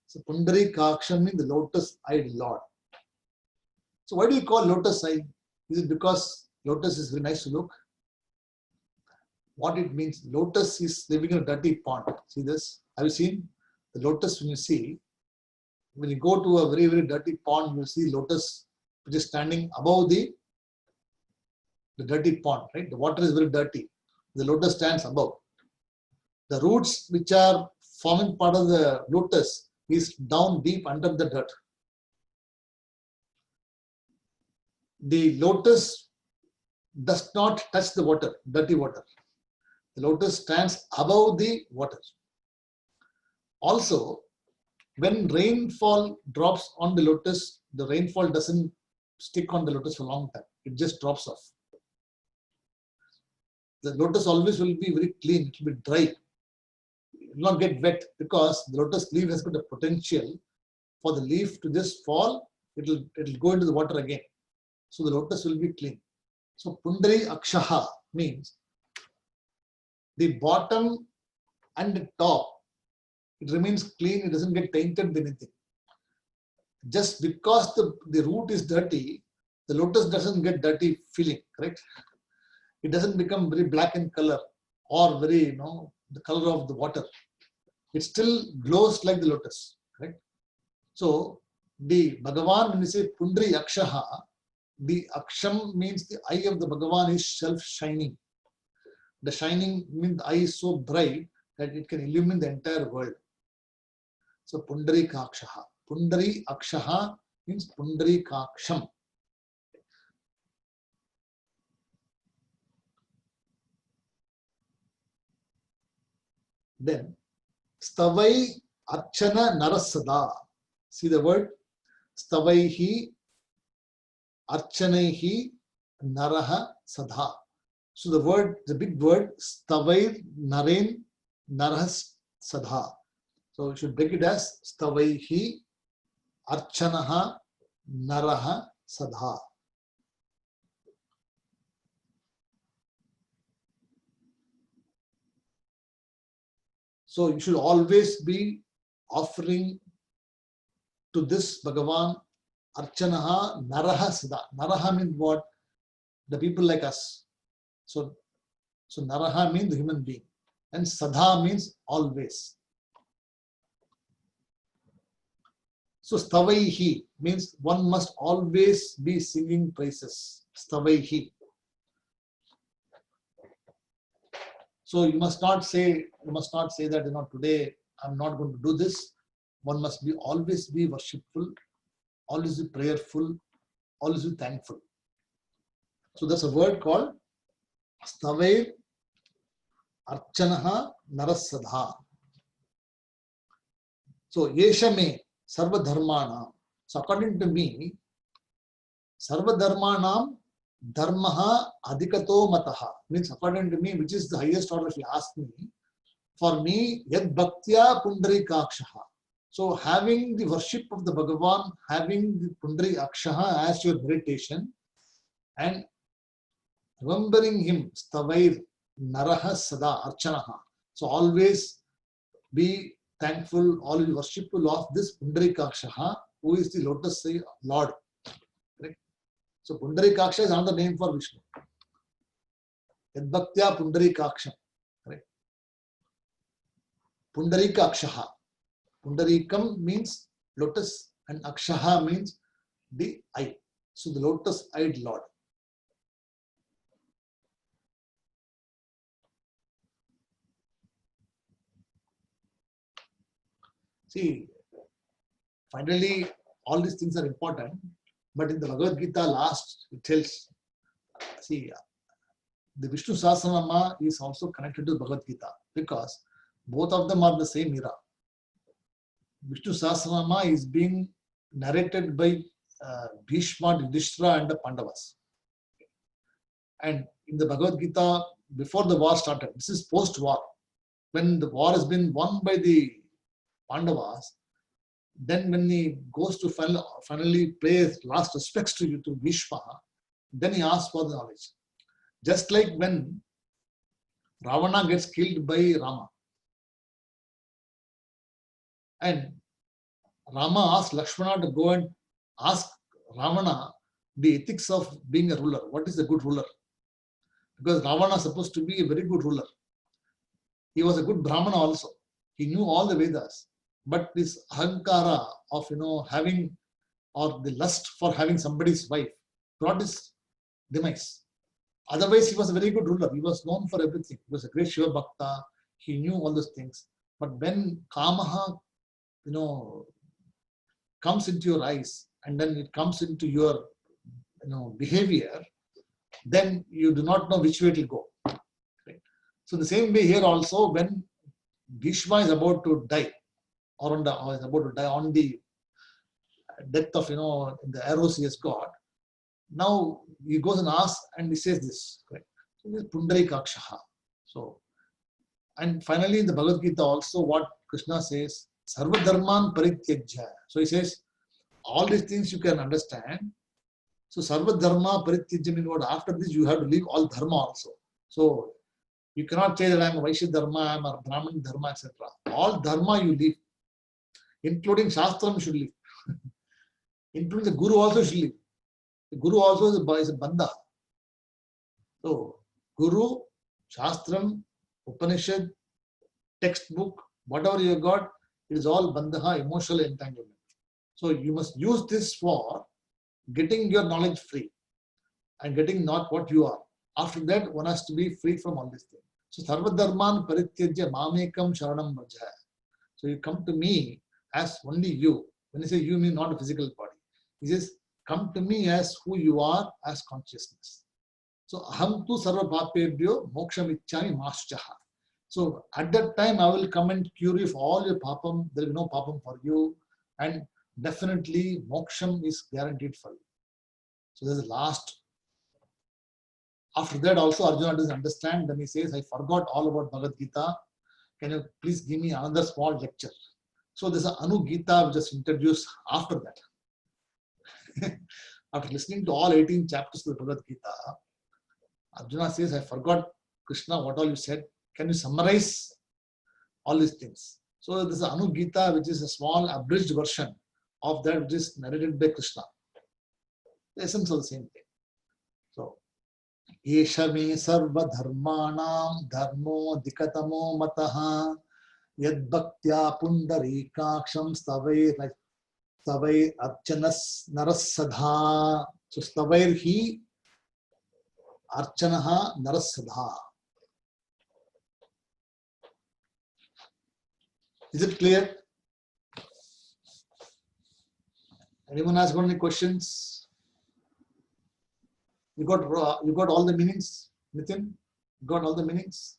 So Pundarikaksha means the lotus-eyed Lord. So why do you call lotus eye? Is it because lotus is very nice to look? What it means, lotus is living in a dirty pond. See this? Have you seen the lotus? When you see, when you go to a very, very dirty pond, you see lotus which is standing above the dirty pond, right? The water is very dirty. The lotus stands above. The roots which are forming part of the lotus is down deep under the dirt. The lotus does not touch the water, dirty water. The lotus stands above the water. Also, when rainfall drops on the lotus, the rainfall doesn't stick on the lotus for a long time. It just drops off. The lotus always will be very clean, it will be dry. It will not get wet because the lotus leaf has got the potential for the leaf to just fall, it will go into the water again. So the lotus will be clean. So Pundari Akshaha means the bottom and the top, it remains clean, it doesn't get tainted with anything. Just because the root is dirty, the lotus doesn't get dirty feeling, correct? It doesn't become very black in color or very, the color of the water. It still glows like the lotus, correct? So the Bhagavan, when you say Pundri Akshaha, the Aksham means the eye of the Bhagavan is self-shining. The shining means the eye is so bright that it can illumine the entire world. So Pundari Kakshaha. Pundari Akshaha means Pundari Kaksham. Then Stavai Archana Narasada. See the word Stavaihi Archanaihi Naraha Sadha. So the word, the big word, Stavair Naren Narahas Sadha. So you should break it as Stavaihi Archanaha Naraha Sadha. So you should always be offering to this Bhagavan Archanaha Naraha Sadha. Naraha means what? The people like us. So Naraha means the human being. And Sadha means always. So Stavaihi means one must always be singing praises. Stavaihi. So you must not say that, today I'm not going to do this. One must always be worshipful, always be prayerful, always be thankful. So there's a word called Stavair Archanaha Narasadha. So, Yesha me sarva dharmanam. So, according to me, sarva dharmanam dharmaha adhikato mataha. Means, according to me, which is the highest order if you ask me, for me, yad bhaktya pundarikakshaha. So, having the worship of the Bhagavan, having the pundarikakshaha as your meditation, and remembering him, stavair naraha sada archanaha. So, always be thankful, always worshipful of this pundarikakshaha, who is the lotus Lord. Correct? So, pundarikaksha is another name for Vishnu. Yad bhaktya pundarikaksha. Correct? Pundarikakshaha. Pundarikam means lotus and akshaha means the eye. So the lotus-eyed Lord. See, finally, all these things are important, but in the Bhagavad Gita last, it tells, see, the Vishnu Sahasranama is also connected to Bhagavad Gita because both of them are the same era. Vishnu Sahasranama is being narrated by Bhishma, Yudhishthira and the Pandavas. And in the Bhagavad Gita, before the war started, this is post-war, when the war has been won by the Pandavas, then when he goes to finally pay his last respects to Bhishma, then he asks for the knowledge. Just like when Ravana gets killed by Rama, and Rama asks Lakshmana to go and ask Ravana the ethics of being a ruler. What is a good ruler? Because Ravana is supposed to be a very good ruler. He was a good Brahmana also. He knew all the Vedas. But this ahankara of having, or the lust for having somebody's wife, brought his demise. Otherwise, he was a very good ruler. He was known for everything. He was a great Shiva Bhakta. He knew all those things. But when Kamaha, comes into your eyes and then it comes into your, behavior, then you do not know which way it will go. Right? So the same way here also, when Bhishma is about to die, or is about to die on the death of, the arrows he has got, now he goes and asks and he says this. Right? So this is Pundarikakshaha. So, and finally in the Bhagavad Gita also what Krishna says, Sarva Dharman Parityajya. So he says, all these things you can understand. So Sarva Dharma Parityajya means what? After this you have to leave all Dharma also. So you cannot say that I am a Vaishya Dharma, I am a Brahman Dharma, etc. All Dharma you leave. Including Shastram you should leave. Including the Guru also should leave. The Guru also is a Bandha. So Guru, Shastram, Upanishad, textbook, whatever you have got, it is all Bandha, emotional entanglement. So you must use this for getting your knowledge free and getting not what you are. After that, one has to be free from all these things. So Sarva Dharman Parityajya Mamekam Sharanam Vraja. So you come to me as only you. When you say you, mean not a physical body. He says, come to me as who you are, as consciousness. So aham tu sarva papebhyo moksham ichchami maschaha. So at that time, I will come and cure you for all your papam. There will be no papam for you. And definitely moksham is guaranteed for you. So there's the last. After that also Arjuna doesn't understand. Then he says, I forgot all about Bhagavad Gita. Can you please give me another small lecture? So there's an Anu Gita which is introduced after that. After listening to all 18 chapters of the Bhagavad Gita, Arjuna says, I forgot, Krishna, what all you said. Can you summarize all these things? So there's an Anu Gita which is a small abridged version of that which is narrated by Krishna. The essence of the same thing. So, Esha me sarva dharmanam dharmo dikatamo mataha yad bhaktya pundarikaksham stavair archanas narasadha. So stavair hi archanaha narasadha. Is it clear? Anyone has got any questions? You got all the meanings, Nitin? You got all the meanings?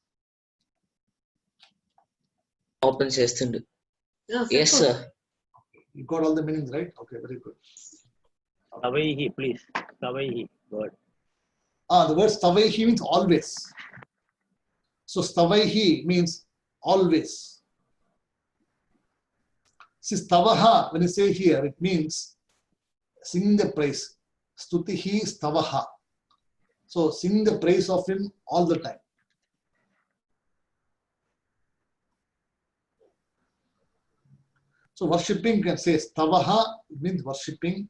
Open chestundu. No, Yes, simple. sir. You got all the meanings, right? Okay, very good. Tavaihi, please. Tavaihi word. The word stavaihi means always. So stavaihi means always. See, stavaha, when you say here, it means sing the praise. Stutihi stavaha. So sing the praise of him all the time. So worshipping, can say stavaha, it means worshipping.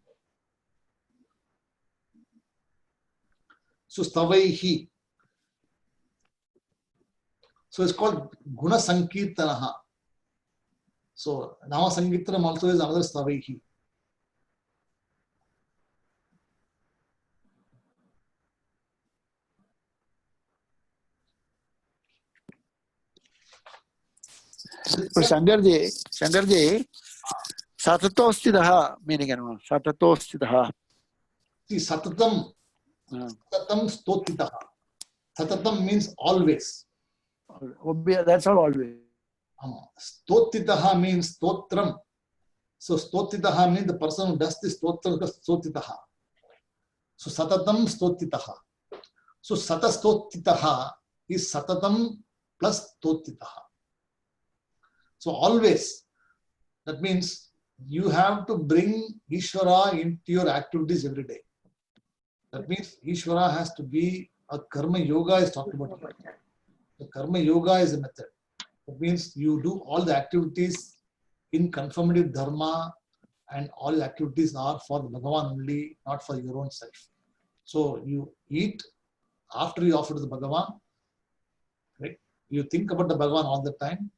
So stavaihi. So it's called guna sankirtanaha. So nama sankirtanam also is another stavaihi. So Shankarji, Satatostitaha meaning ano? Satatostitaha. See, satatam, satatam stotitaha. Satatam means always. That's all always. Stotitaha means stotram. So stotitaha means the person who does this stotram is stotitaha. So satatam stotitaha. So satastotitaha is satatam plus stotitaha. So always, that means you have to bring Ishvara into your activities every day. That means Ishvara has to be a karma yoga is talked about here. The karma yoga is a method. That means you do all the activities in conformity with dharma, and all the activities are for the Bhagavan only, not for your own self. So you eat after you offer to the Bhagavan, right? You think about the Bhagavan all the time.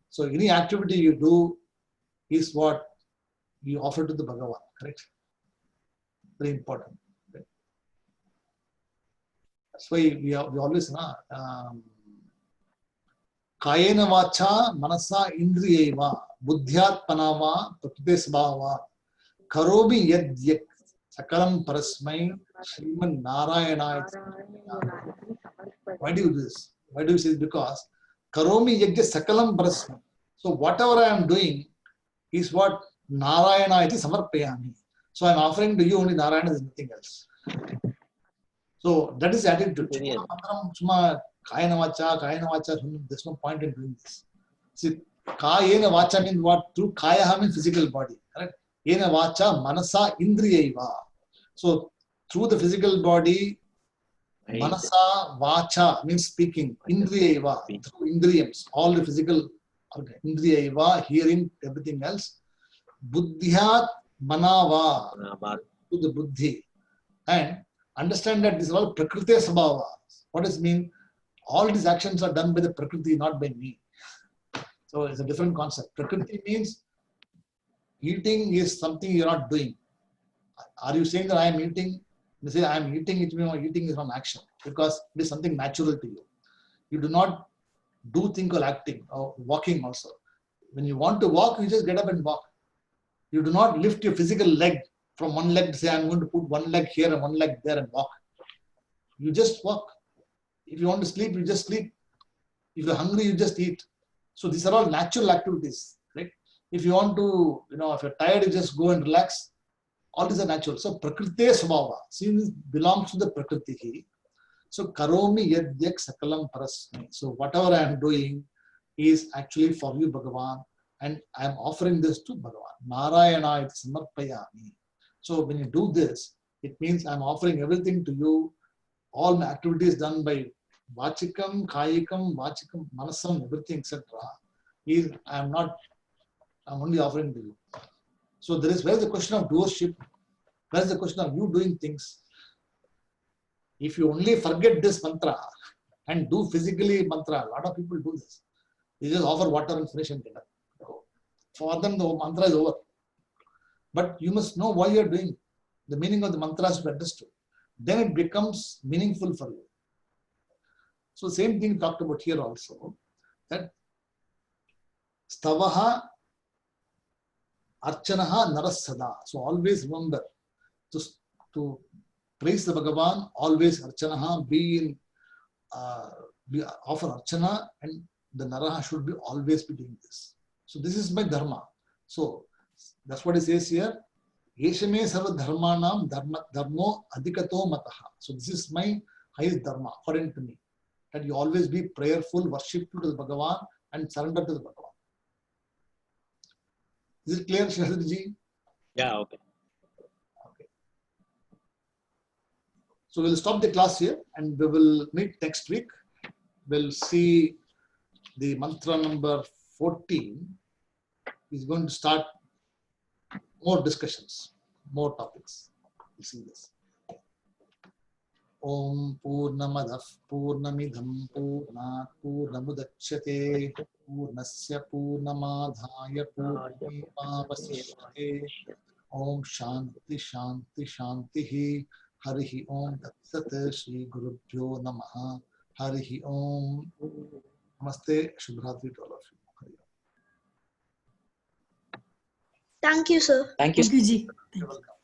So any activity you do is what you offer to the Bhagavan, correct? Very important. Right? That's why we always Kayena vacha manasa indriyeva buddhyatmana va prakriti svabhava karomi yad yak sakalam parasmai Sriman Narayana. Why do you do this? Why do you say this? Because karomi yajya sakalam parasmai. So whatever I am doing is what Narayana iti samarpayami. So I am offering to you only Narayana, there is nothing else. So that is the attitude. Kayena vacha, there's no point in doing this. See, kayena vacha means what? Through kaya means physical body. Correct? Yena vacha manasa indriyaiva. So through the physical body, manasa vacha means speaking. Indriyaiva, through indriyams, all the physical organ. Indriyaiva, hearing, everything else. Buddhyat manava, to the buddhi. And understand that this is all prakriti sabhava. What does it mean? All these actions are done by the prakriti, not by me. So it's a different concept. Prakriti means eating is something you're not doing. Are you saying that I am eating? You say I am eating, it means eating is from action because it is something natural to you. You do not do think or acting or walking also. When you want to walk, you just get up and walk. You do not lift your physical leg from one leg to say I'm going to put one leg here and one leg there and walk. You just walk. If you want to sleep, you just sleep. If you're hungry, you just eat. So these are all natural activities, right? If you want to, if you're tired, you just go and relax. All these are natural. So prakriti svabhava, since belongs to the prakriti. So karomi yadyak sakalam parasmi. So whatever I am doing is actually for you, Bhagavan, and I am offering this to Bhagavan. Narayana iti samarpayami. So when you do this, it means I am offering everything to you. All my activities done by Vachikam, Kayikam, Vachikam, Manasam, everything, etc. I'm only offering to you. So where is the question of doership? Where is the question of you doing things? If you only forget this mantra and do physically mantra, a lot of people do this. They just offer water and finish and get up. For them, the mantra is over. But you must know why you are doing. The meaning of the mantra is to be understood. Then it becomes meaningful for you. So same thing talked about here also, that stavaha archanaha narasada. So always remember to praise the Bhagavan, always archanaha, offer archana, and the naraha should be always be doing this. So this is my dharma. So that's what it says here. Yeshame sarva dharmanam dharmo adhikato mataha. So this is my highest dharma according to me. That you always be prayerful, worshipful to the Bhagavan and surrender to the Bhagavan. Is it clear, Shahadji? Yeah, okay. Okay. So we'll stop the class here and we will meet next week. We'll see the mantra number 14 is going to start more discussions, more topics. We'll see this. Om Purnamadah Purnamidham Purnat Purnamudachyate Purnasya Purnamadhaya Purnamevavasishyate. Om Shanti Shanti Shanti Harihi Om Tatsat Shri Gurubhyo Namaha Harihi Om. Namaste, Shubhratri to all of you. Hari Om. Thank you, sir. Thank you. Thank you, Ji. You're welcome.